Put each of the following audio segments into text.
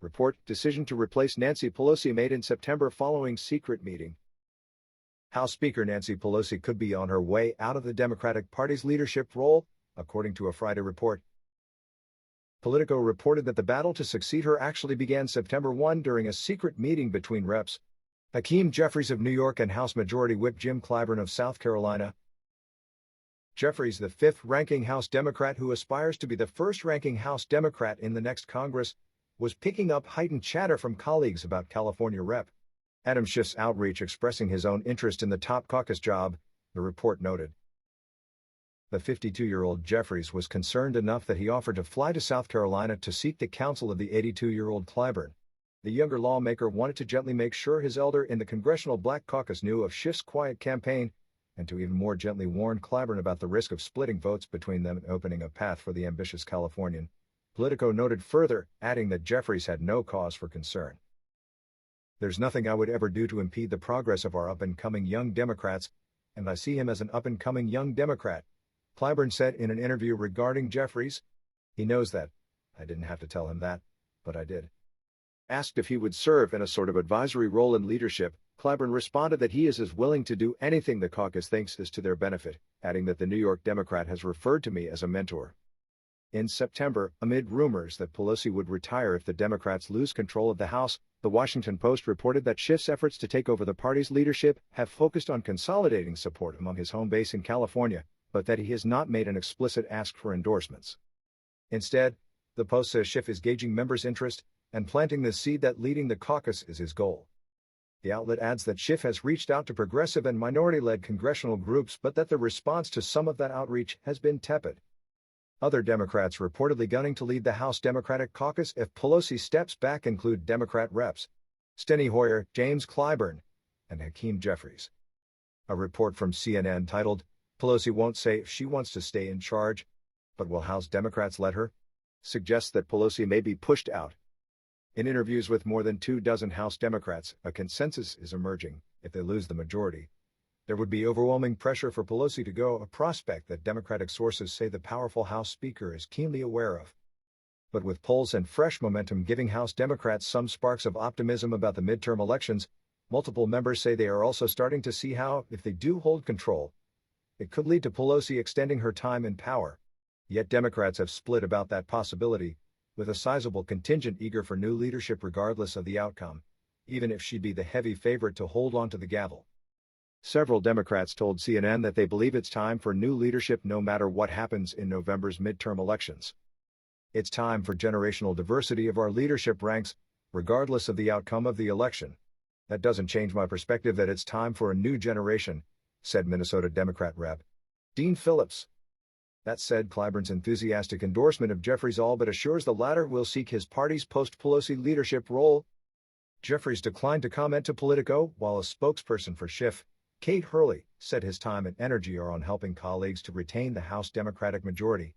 Report, decision to replace Nancy Pelosi made in September following secret meeting. House Speaker Nancy Pelosi could be on her way out of the Democratic Party's leadership role, according to a Friday report. Politico reported that the battle to succeed her actually began September 1 during a secret meeting between Reps. Hakeem Jeffries of New York and House Majority Whip Jim Clyburn of South Carolina. Jeffries, the fifth-ranking House Democrat who aspires to be the first-ranking House Democrat in the next Congress, was picking up heightened chatter from colleagues about California Rep. Adam Schiff's outreach expressing his own interest in the top caucus job, the report noted. The 52-year-old Jeffries was concerned enough that he offered to fly to South Carolina to seek the counsel of the 82-year-old Clyburn. The younger lawmaker wanted to gently make sure his elder in the Congressional Black Caucus knew of Schiff's quiet campaign, and to even more gently warn Clyburn about the risk of splitting votes between them and opening a path for the ambitious Californian. Politico noted further, adding that Jeffries had no cause for concern. "There's nothing I would ever do to impede the progress of our up-and-coming young Democrats, and I see him as an up-and-coming young Democrat," Clyburn said in an interview regarding Jeffries. "He knows that. I didn't have to tell him that, but I did." Asked if he would serve in a sort of advisory role in leadership, Clyburn responded that he is as willing to do anything the caucus thinks is to their benefit, adding that the New York Democrat has referred to me as a mentor. In September, amid rumors that Pelosi would retire if the Democrats lose control of the House, the Washington Post reported that Schiff's efforts to take over the party's leadership have focused on consolidating support among his home base in California, but that he has not made an explicit ask for endorsements. Instead, the Post says Schiff is gauging members' interest and planting the seed that leading the caucus is his goal. The outlet adds that Schiff has reached out to progressive and minority-led congressional groups, but that the response to some of that outreach has been tepid. Other Democrats reportedly gunning to lead the House Democratic Caucus if Pelosi steps back include Democrat Reps. Steny Hoyer, James Clyburn, and Hakeem Jeffries. A report from CNN titled, "Pelosi won't say if she wants to stay in charge, but will House Democrats let her?" suggests that Pelosi may be pushed out. In interviews with more than 24 House Democrats, a consensus is emerging: if they lose the majority, there would be overwhelming pressure for Pelosi to go, a prospect that Democratic sources say the powerful House Speaker is keenly aware of. But with polls and fresh momentum giving House Democrats some sparks of optimism about the midterm elections, multiple members say they are also starting to see how, if they do hold control, it could lead to Pelosi extending her time in power. Yet Democrats have split about that possibility, with a sizable contingent eager for new leadership regardless of the outcome, even if she'd be the heavy favorite to hold on to the gavel. Several Democrats told CNN that they believe it's time for new leadership no matter what happens in November's midterm elections. "It's time for generational diversity of our leadership ranks, regardless of the outcome of the election. That doesn't change my perspective that it's time for a new generation," said Minnesota Democrat Rep. Dean Phillips. That said, Clyburn's enthusiastic endorsement of Jeffries all but assures the latter will seek his party's post-Pelosi leadership role. Jeffries declined to comment to Politico, while a spokesperson for Schiff, Kate Hurley, said his time and energy are on helping colleagues to retain the House Democratic majority.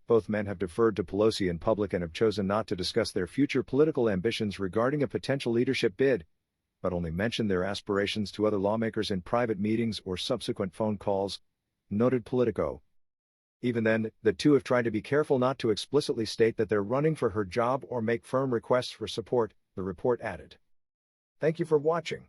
Both men have deferred to Pelosi in public and have chosen not to discuss their future political ambitions regarding a potential leadership bid, but only mentioned their aspirations to other lawmakers in private meetings or subsequent phone calls, noted Politico. Even then, the two have tried to be careful not to explicitly state that they're running for her job or make firm requests for support, the report added. Thank you for watching.